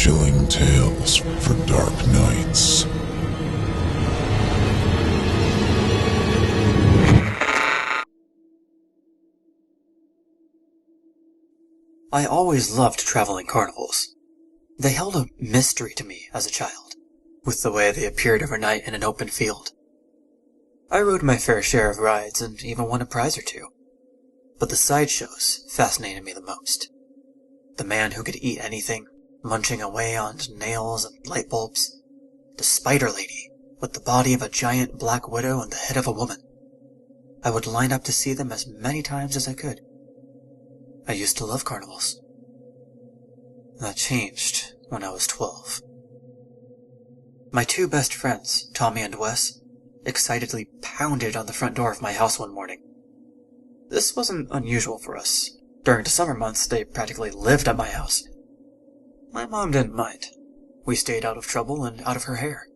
chilling tales for dark nights. I always loved traveling carnivals. They held a mystery to me as a child, with the way they appeared overnight in an open field. I rode my fair share of rides and even won a prize or two. But the sideshows fascinated me the most. The man who could eat anything, munching away on nails and light bulbs. The spider lady, with the body of a giant black widow and the head of a woman. I would line up to see them as many times as I could. I used to love carnivals. That changed when I was 12. My two best friends, Tommy and Wes, excitedly pounded on the front door of my house one morning. This wasn't unusual for us. During the summer months, they practically lived at my house. My mom didn't mind. We stayed out of trouble and out of her hair.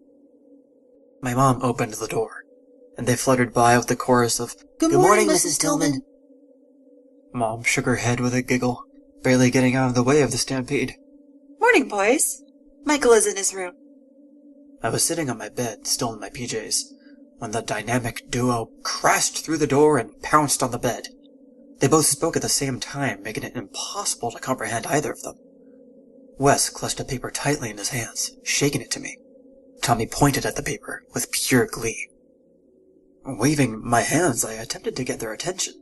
My mom opened the door, and they fluttered by with the chorus of, Good morning, Mrs. Tillman. Mom shook her head with a giggle, barely getting out of the way of the stampede. Morning, boys. Michael is in his room. I was sitting on my bed, still in my PJs, when the dynamic duo crashed through the door and pounced on the bed. They both spoke at the same time, making it impossible to comprehend either of them. Wes clutched a paper tightly in his hands, shaking it to me. Tommy pointed at the paper with pure glee. Waving my hands, I attempted to get their attention.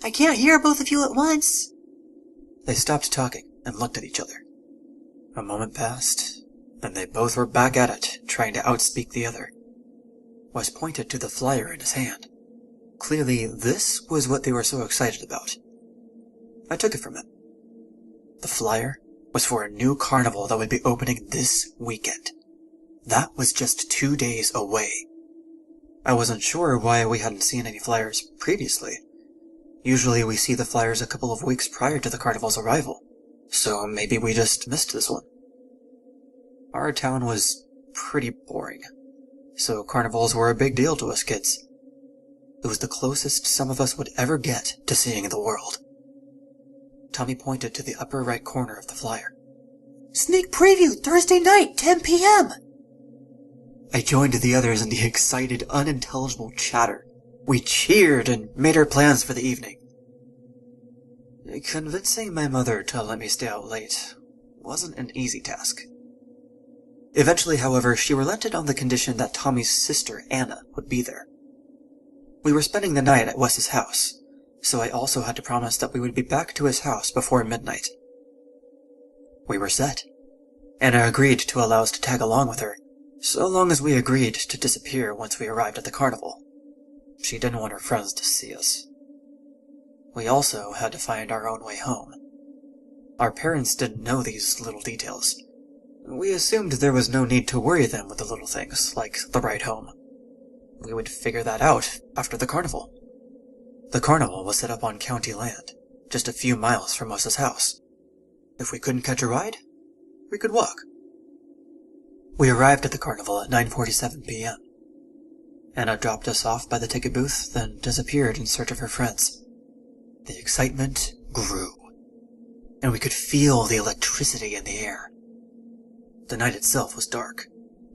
I can't hear both of you at once. They stopped talking and looked at each other. A moment passed, and they both were back at it, trying to outspeak the other. Wes pointed to the flyer in his hand. Clearly, this was what they were so excited about. I took it from him. The flyer was for a new carnival that would be opening this weekend. That was just 2 days away. I wasn't sure why we hadn't seen any flyers previously. Usually we see the flyers a couple of weeks prior to the carnival's arrival, so maybe we just missed this one. Our town was pretty boring, so carnivals were a big deal to us kids. It was the closest some of us would ever get to seeing the world. Tommy pointed to the upper right corner of the flyer. Sneak preview Thursday night, 10 p.m. I joined the others in the excited, unintelligible chatter. We cheered and made our plans for the evening. Convincing my mother to let me stay out late wasn't an easy task. Eventually, however, she relented on the condition that Tommy's sister, Anna, would be there. We were spending the night at Wes's house, so I also had to promise that we would be back to his house before midnight. We were set. Anna agreed to allow us to tag along with her, so long as we agreed to disappear once we arrived at the carnival. She didn't want her friends to see us. We also had to find our own way home. Our parents didn't know these little details. We assumed there was no need to worry them with the little things, like the ride home. We would figure that out after the carnival. The carnival was set up on county land, just a few miles from Wes's house. If we couldn't catch a ride, we could walk. We arrived at the carnival at 9:47 p.m. Anna dropped us off by the ticket booth, then disappeared in search of her friends. The excitement grew, and we could feel the electricity in the air. The night itself was dark,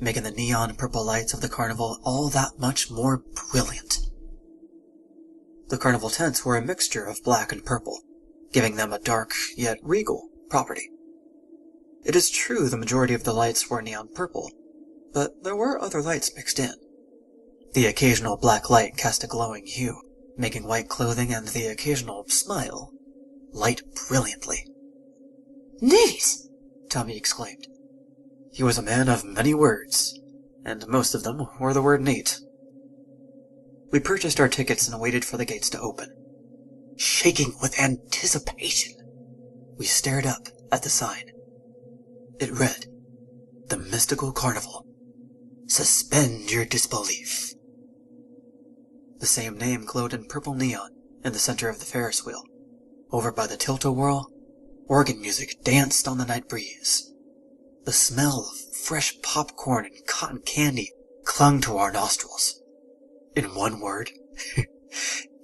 making the neon purple lights of the carnival all that much more brilliant. The carnival tents were a mixture of black and purple, giving them a dark yet regal property. It is true the majority of the lights were neon purple, but there were other lights mixed in. The occasional black light cast a glowing hue, making white clothing and the occasional smile light brilliantly. Neat! Tommy exclaimed. He was a man of many words, and most of them were the word neat. We purchased our tickets and waited for the gates to open. Shaking with anticipation, we stared up at the sign. It read, "The Mystical Carnival. Suspend your disbelief." The same name glowed in purple neon in the center of the Ferris wheel. Over by the tilt-a-whirl, organ music danced on the night breeze. The smell of fresh popcorn and cotton candy clung to our nostrils. In one word,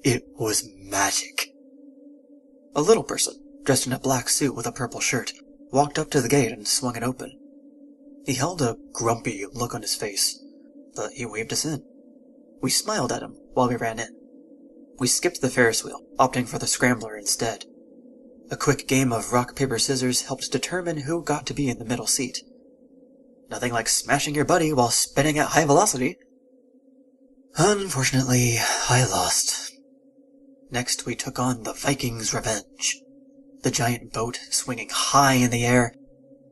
it was magic. A little person, dressed in a black suit with a purple shirt, walked up to the gate and swung it open. He held a grumpy look on his face, but he waved us in. We smiled at him while we ran in. We skipped the Ferris wheel, opting for the scrambler instead. A quick game of rock, paper, scissors helped determine who got to be in the middle seat. Nothing like smashing your buddy while spinning at high velocity. Unfortunately, I lost. Next, we took on the Viking's Revenge. The giant boat, swinging high in the air,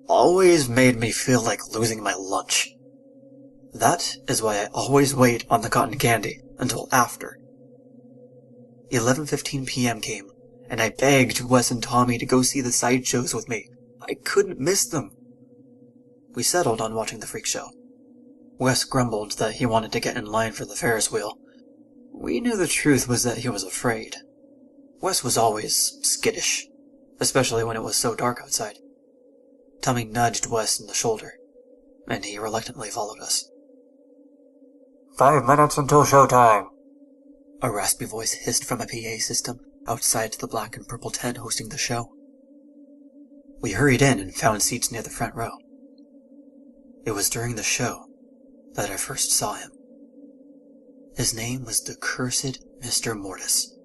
always made me feel like losing my lunch. That is why I always wait on the cotton candy until after. 11:15 p.m. came, and I begged Wes and Tommy to go see the sideshows with me. I couldn't miss them. We settled on watching the freak show. Wes grumbled that he wanted to get in line for the Ferris wheel. We knew the truth was that he was afraid. Wes was always skittish, especially when it was so dark outside. Tommy nudged Wes in the shoulder, and he reluctantly followed us. 5 minutes until showtime, a raspy voice hissed from a PA system outside the black and purple tent hosting the show. We hurried in and found seats near the front row. It was during the show that I first saw him. His name was the cursed Mr. Mortiss.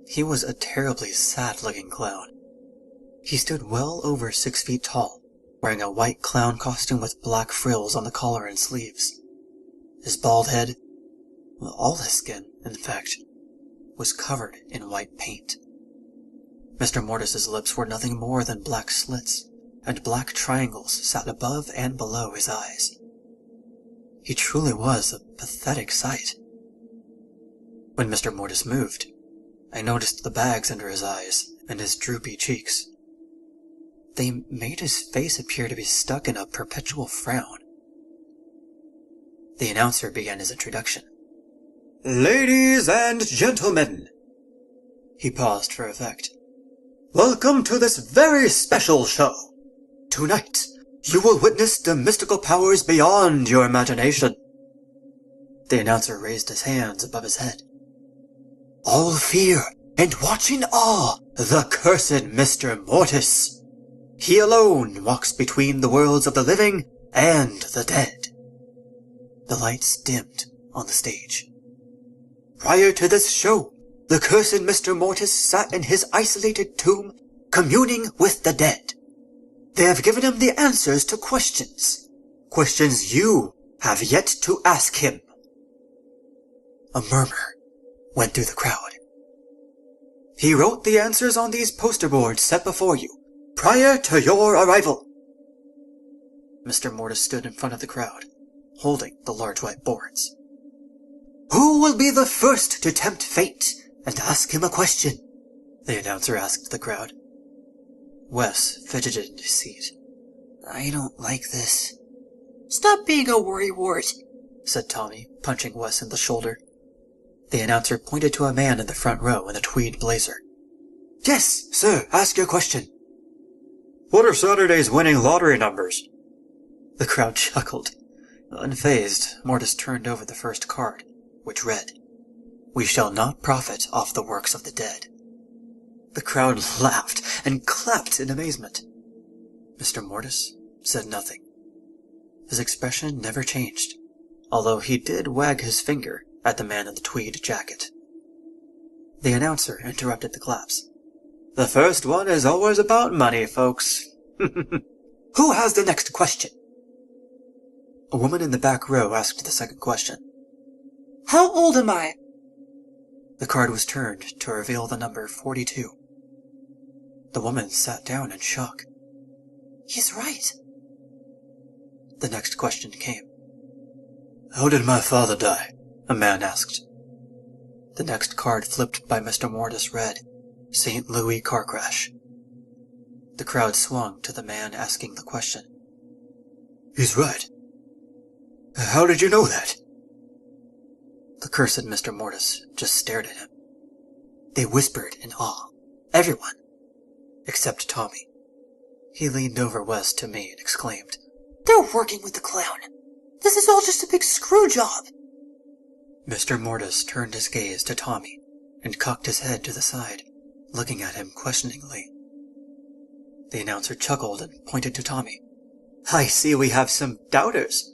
He was a terribly sad-looking clown. He stood well over 6 feet tall, wearing a white clown costume with black frills on the collar and sleeves. His bald head, all his skin, in fact, was covered in white paint. Mr. Mortiss's lips were nothing more than black slits, and black triangles sat above and below his eyes. He truly was a pathetic sight. When Mr. Mortiss moved, I noticed the bags under his eyes and his droopy cheeks. They made his face appear to be stuck in a perpetual frown. The announcer began his introduction. "Ladies and gentlemen," he paused for effect, "welcome to this very special show. Tonight, you will witness the mystical powers beyond your imagination." The announcer raised his hands above his head. "All fear and watch in awe the cursed Mr. Mortiss. He alone walks between the worlds of the living and the dead." The lights dimmed on the stage. "Prior to this show, the cursed Mr. Mortiss sat in his isolated tomb, communing with the dead. They have given him the answers to questions you have yet to ask him." A murmur went through the crowd. "He wrote the answers on these poster boards set before you, prior to your arrival." Mr. Mortiss stood in front of the crowd, holding the large white boards. "Who will be the first to tempt fate and ask him a question?" the announcer asked the crowd. Wes fidgeted in his seat. "I don't like this." Stop being a worrywart, said Tommy, punching Wes in the shoulder. The announcer pointed to a man in the front row in a tweed blazer. "Yes, sir, ask your question." "What are Saturday's winning lottery numbers?" The crowd chuckled. Unfazed, Mortiss turned over the first card, which read, "We shall not profit off the works of the dead." The crowd laughed and clapped in amazement. Mr. Mortiss said nothing. His expression never changed, although he did wag his finger at the man in the tweed jacket. The announcer interrupted the claps. "The first one is always about money, folks." "Who has the next question?" A woman in the back row asked the second question. How old am I? The card was turned to reveal the number 42. The woman sat down in shock. He's right. The next question came. "How did my father die?" a man asked. The next card flipped by Mr. Mortiss read, "St. Louis car crash." The crowd swung to the man asking the question. "He's right. How did you know that?" The cursed Mr. Mortiss just stared at him. They whispered in awe. Everyone. Except Tommy. He leaned over Wes to me and exclaimed, They're working with the clown. This is all just a big screw job. Mr. Mortiss turned his gaze to Tommy and cocked his head to the side, looking at him questioningly. The announcer chuckled and pointed to Tommy. I see we have some doubters.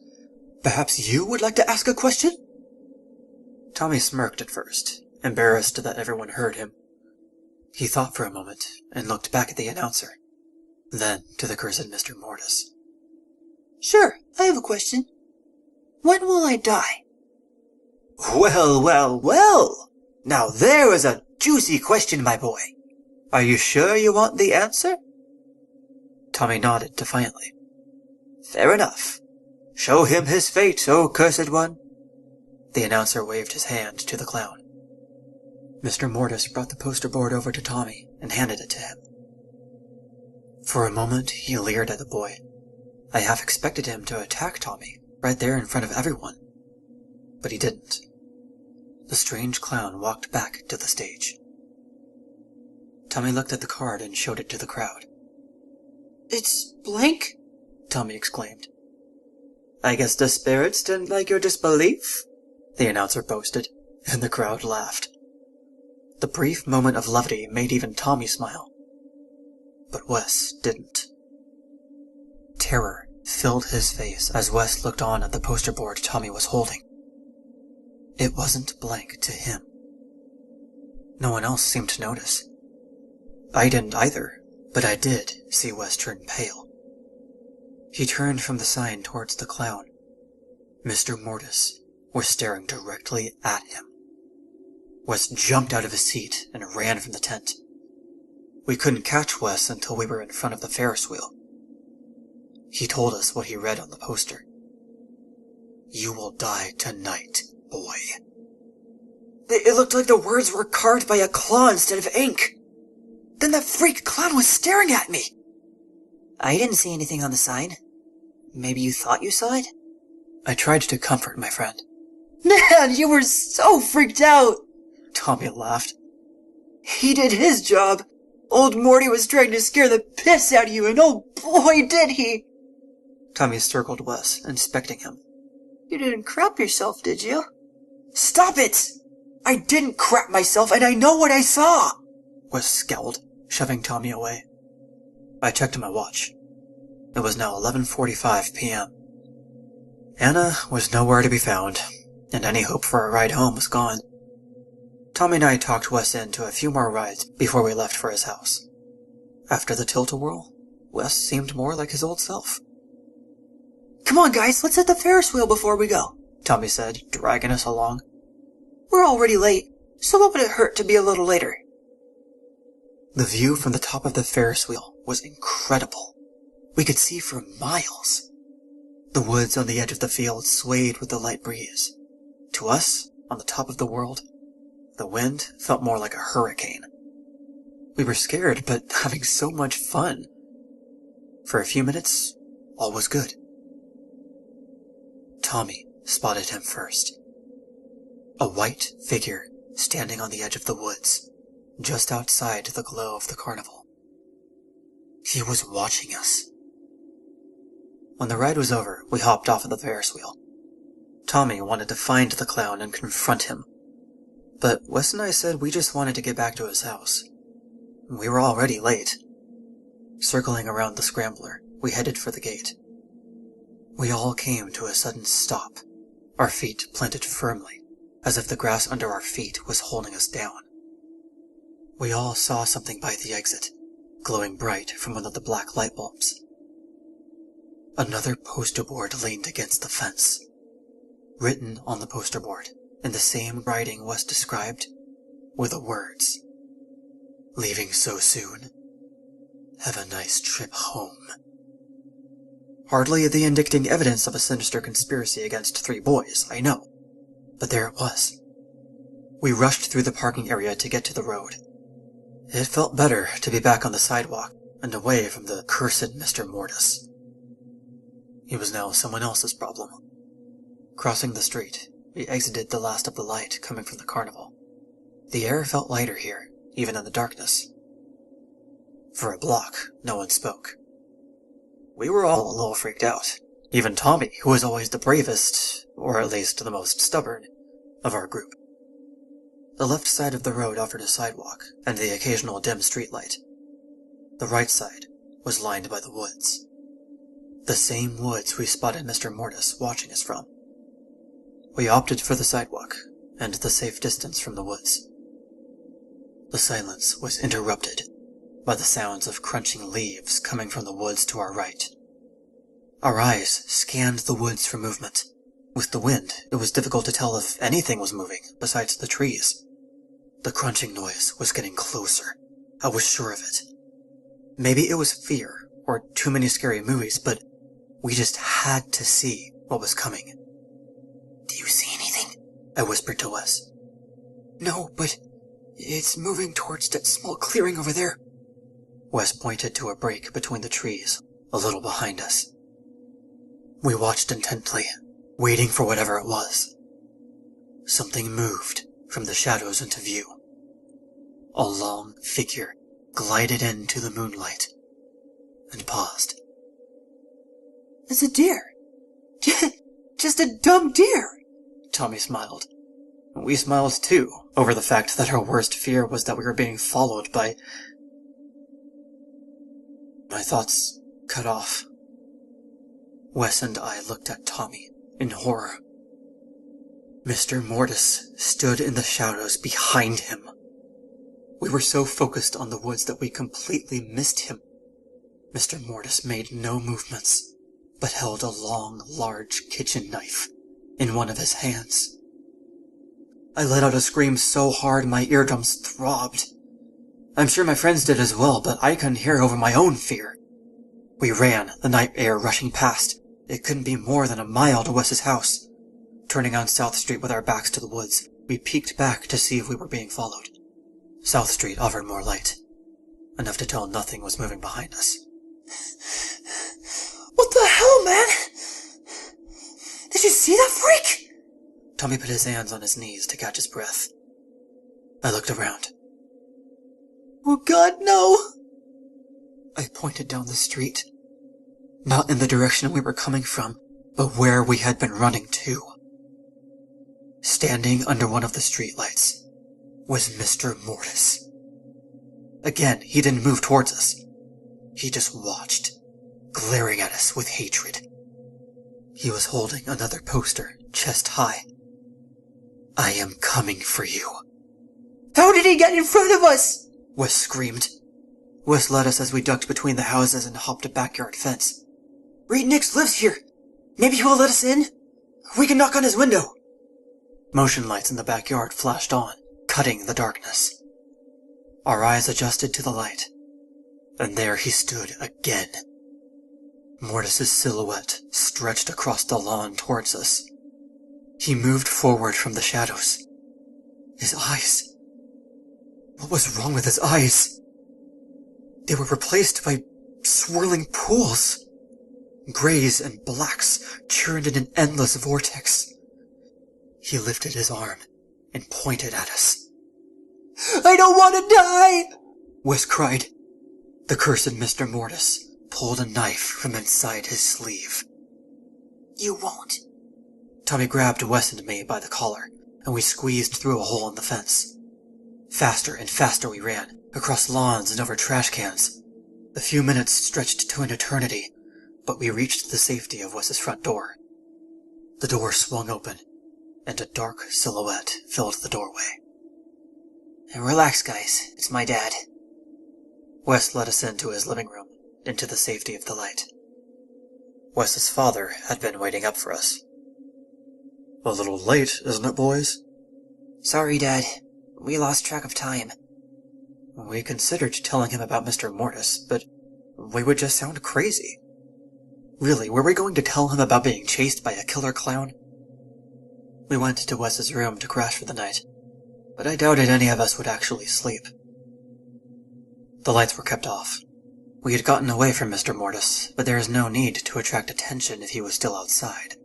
Perhaps you would like to ask a question? Tommy smirked at first, embarrassed that everyone heard him. He thought for a moment and looked back at the announcer, then to the cursed Mr. Mortiss. Sure, I have a question. When will I die? Well. Now there is a juicy question, my boy. Are you sure you want the answer? Tommy nodded defiantly. Fair enough. Show him his fate, O cursed one. The announcer waved his hand to the clown. Mr. Mortiss brought the poster board over to Tommy and handed it to him. For a moment, he leered at the boy. I half expected him to attack Tommy, right there in front of everyone. But he didn't. The strange clown walked back to the stage. Tommy looked at the card and showed it to the crowd. It's blank? Tommy exclaimed. I guess the spirits didn't like your disbelief, the announcer boasted, and the crowd laughed. The brief moment of levity made even Tommy smile. But Wes didn't. Terror filled his face as Wes looked on at the poster board Tommy was holding. It wasn't blank to him. No one else seemed to notice. I didn't either, but I did see Wes turn pale. He turned from the sign towards the clown. Mr. Mortiss was staring directly at him. Wes jumped out of his seat and ran from the tent. We couldn't catch Wes until we were in front of the Ferris wheel. He told us what he read on the poster. You will die tonight, boy. It looked like the words were carved by a claw instead of ink. Then that freak clown was staring at me. I didn't see anything on the sign. Maybe you thought you saw it? I tried to comfort my friend. Man, you were so freaked out! Tommy laughed. He did his job. Old Morty was trying to scare the piss out of you, and oh boy did he! Tommy circled Wes, inspecting him. You didn't crap yourself, did you? Stop it! I didn't crap myself, and I know what I saw! Wes scowled, shoving Tommy away. I checked my watch. It was now 11:45 p.m. Anna was nowhere to be found, and any hope for a ride home was gone. Tommy and I talked Wes into a few more rides before we left for his house. After the tilt-a-whirl, Wes seemed more like his old self. Come on, guys, let's hit the Ferris wheel before we go, Tommy said, dragging us along. We're already late, so what would it hurt to be a little later? The view from the top of the Ferris wheel was incredible. We could see for miles. The woods on the edge of the field swayed with the light breeze. To us, on the top of the world, the wind felt more like a hurricane. We were scared, but having so much fun. For a few minutes, all was good. Tommy spotted him first. A white figure standing on the edge of the woods, just outside the glow of the carnival. He was watching us. When the ride was over, we hopped off of the Ferris wheel. Tommy wanted to find the clown and confront him, but Wes and I said we just wanted to get back to his house. We were already late. Circling around the scrambler, we headed for the gate. We all came to a sudden stop, our feet planted firmly, as if the grass under our feet was holding us down. We all saw something by the exit, glowing bright from one of the black light bulbs. Another poster board leaned against the fence. Written on the poster board, in the same writing Wes described, were the words, "Leaving so soon? Have a nice trip home." Hardly the indicting evidence of a sinister conspiracy against three boys, I know, but there it was. We rushed through the parking area to get to the road. It felt better to be back on the sidewalk and away from the cursed Mr. Mortiss. He was now someone else's problem. Crossing the street, we exited the last of the light coming from the carnival. The air felt lighter here, even in the darkness. For a block, no one spoke. We were all a little freaked out. Even Tommy, who was always the bravest, or at least the most stubborn, of our group. The left side of the road offered a sidewalk, and the occasional dim streetlight. The right side was lined by the woods. The same woods we spotted Mr. Mortiss watching us from. We opted for the sidewalk and the safe distance from the woods. The silence was interrupted by the sounds of crunching leaves coming from the woods to our right. Our eyes scanned the woods for movement. With the wind, it was difficult to tell if anything was moving besides the trees. The crunching noise was getting closer. I was sure of it. Maybe it was fear, or too many scary movies, but we just had to see what was coming. Do you see anything? I whispered to Wes. No, but it's moving towards that small clearing over there. Wes pointed to a break between the trees, a little behind us. We watched intently, waiting for whatever it was. Something moved from the shadows into view. A long figure glided into the moonlight and paused. It's a deer. Just a dumb deer. Tommy smiled. We smiled too, over the fact that our worst fear was that we were being followed by... My thoughts cut off. Wes and I looked at Tommy in horror. Mr. Mortiss stood in the shadows behind him. We were so focused on the woods that we completely missed him. Mr. Mortiss made no movements, but held a long, large kitchen knife in one of his hands. I let out a scream so hard my eardrums throbbed. I'm sure my friends did as well, but I couldn't hear over my own fear. We ran, the night air rushing past. It couldn't be more than a mile to Wes's house. Turning on South Street with our backs to the woods, we peeked back to see if we were being followed. South Street offered more light, enough to tell nothing was moving behind us. What the hell, man? Did you see that freak? Tommy put his hands on his knees to catch his breath. I looked around. Oh God, no! I pointed down the street. Not in the direction we were coming from, but where we had been running to. Standing under one of the streetlights was Mr. Mortiss. Again, he didn't move towards us. He just watched, glaring at us with hatred. He was holding another poster, chest high. I am coming for you. How did he get in front of us? Wes screamed. Wes led us as we ducked between the houses and hopped a backyard fence. Reed Nix lives here. Maybe he will let us in? We can knock on his window. Motion lights in the backyard flashed on, cutting the darkness. Our eyes adjusted to the light, and there he stood again. Mortiss's silhouette stretched across the lawn towards us. He moved forward from the shadows. His eyes. What was wrong with his eyes? They were replaced by swirling pools. Grays and blacks churned in an endless vortex. He lifted his arm and pointed at us. I don't want to die! Wes cried. The cursed Mr. Mortiss pulled a knife from inside his sleeve. You won't. Tommy grabbed Wes and me by the collar, and we squeezed through a hole in the fence. Faster and faster we ran, across lawns and over trash cans. The few minutes stretched to an eternity, but we reached the safety of Wes's front door. The door swung open, and a dark silhouette filled the doorway. Relax, guys. It's my dad. Wes led us into his living room, into the safety of the light. Wes's father had been waiting up for us. A little late, isn't it, boys? Sorry, Dad. We lost track of time. We considered telling him about Mr. Mortiss, but we would just sound crazy. Really, were we going to tell him about being chased by a killer clown? We went to Wes's room to crash for the night, but I doubted any of us would actually sleep. The lights were kept off. We had gotten away from Mr. Mortiss, but there is no need to attract attention if he was still outside.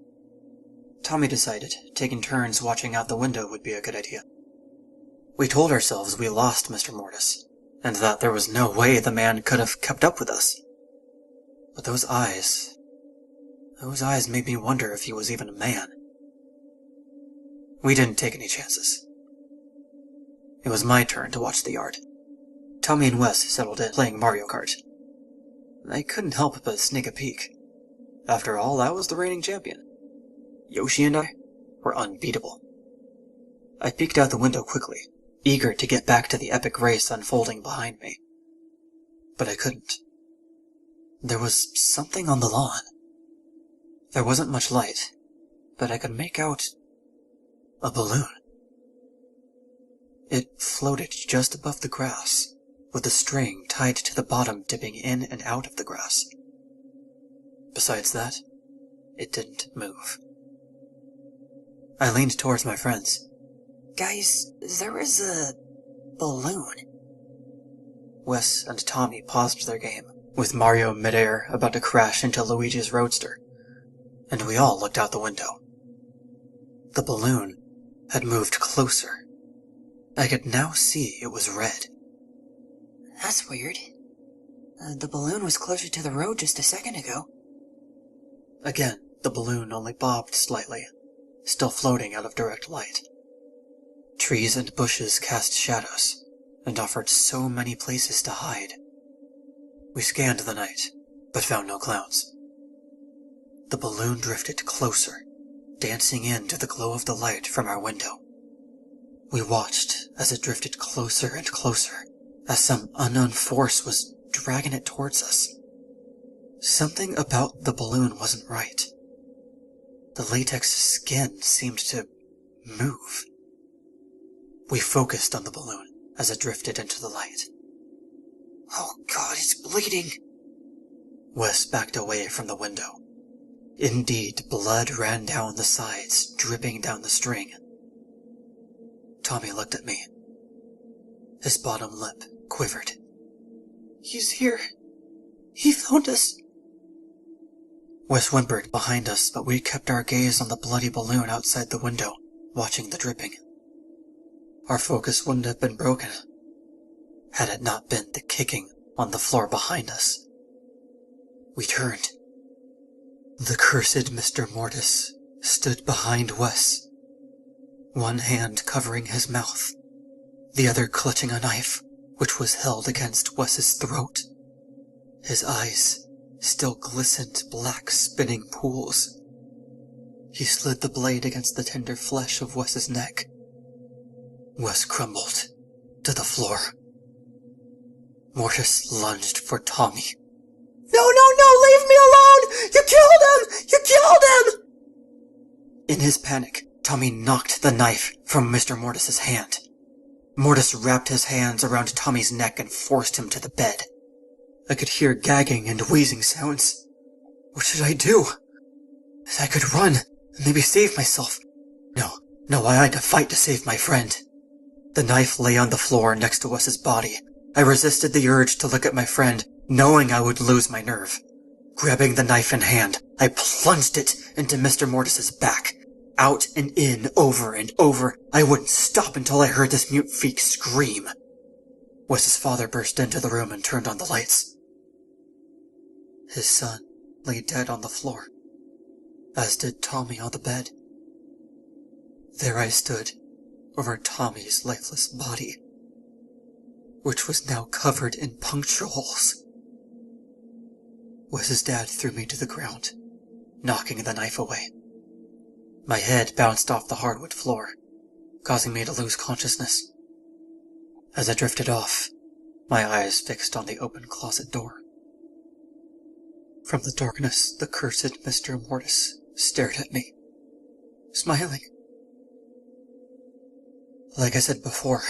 Tommy decided taking turns watching out the window would be a good idea. We told ourselves we lost Mr. Mortiss, and that there was no way the man could have kept up with us. But those eyes made me wonder if he was even a man. We didn't take any chances. It was my turn to watch the yard. Tommy and Wes settled in, playing Mario Kart. I couldn't help but sneak a peek. After all, I was the reigning champion. Yoshi and I were unbeatable. I peeked out the window quickly, eager to get back to the epic race unfolding behind me. But I couldn't. There was something on the lawn. There wasn't much light, but I could make out a balloon. It floated just above the grass, with a string tied to the bottom dipping in and out of the grass. Besides that, it didn't move. I leaned towards my friends. Guys, there is a balloon. Wes and Tommy paused their game, with Mario midair about to crash into Luigi's roadster, and we all looked out the window. The balloon had moved closer. I could now see it was red. That's weird. The balloon was closer to the road just a second ago. Again, the balloon only bobbed slightly, still floating out of direct light. Trees and bushes cast shadows, and offered so many places to hide. We scanned the night, but found no clouds. The balloon drifted closer, dancing into the glow of the light from our window. We watched as it drifted closer and closer, as some unknown force was dragging it towards us. Something about the balloon wasn't right. The latex skin seemed to move. We focused on the balloon as it drifted into the light. Oh God, it's bleeding. Wes backed away from the window. Indeed, blood ran down the sides, dripping down the string. Tommy looked at me. His bottom lip quivered. He's here. He found us. Wes whimpered behind us, but we kept our gaze on the bloody balloon outside the window, watching the dripping. Our focus wouldn't have been broken had it not been the kicking on the floor behind us. We turned. The cursed Mr. Mortiss stood behind Wes, one hand covering his mouth, the other clutching a knife, which was held against Wes's throat. His eyes still glistened black spinning pools. He slid the blade against the tender flesh of Wes's neck. Wes crumbled to the floor. Mortiss lunged for Tommy. No, leave me alone! You killed him! You killed him! In his panic, Tommy knocked the knife from Mr. Mortiss's hand. Mortiss wrapped his hands around Tommy's neck and forced him to the bed. I could hear gagging and wheezing sounds. What should I do? I could run and maybe save myself. No, I had to fight to save my friend. The knife lay on the floor next to Wes's body. I resisted the urge to look at my friend, knowing I would lose my nerve. Grabbing the knife in hand, I plunged it into Mr. Mortiss's back. Out and in, over and over. I wouldn't stop until I heard this mute freak scream. Wes's father burst into the room and turned on the lights. His son lay dead on the floor, as did Tommy on the bed. There I stood, over Tommy's lifeless body, which was now covered in puncture holes. Wes's dad threw me to the ground, knocking the knife away. My head bounced off the hardwood floor, causing me to lose consciousness. As I drifted off, my eyes fixed on the open closet door. From the darkness, the cursed Mr. Mortiss stared at me, smiling. Like I said before,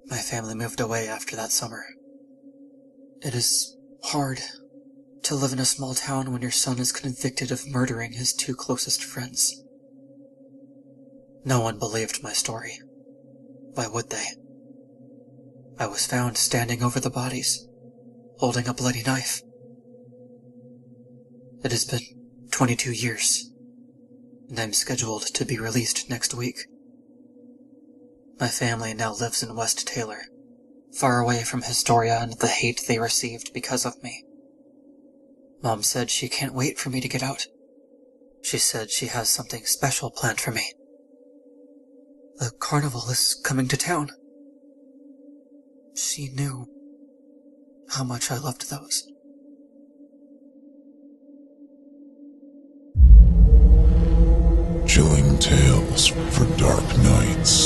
my family moved away after that summer. It is hard to live in a small town when your son is convicted of murdering his two closest friends. No one believed my story. Why would they? I was found standing over the bodies, holding a bloody knife. It has been 22 years, and I'm scheduled to be released next week. My family now lives in West Taylor, far away from Historia and the hate they received because of me. Mom said she can't wait for me to get out. She said she has something special planned for me. The carnival is coming to town. She knew how much I loved those. tales for dark nights.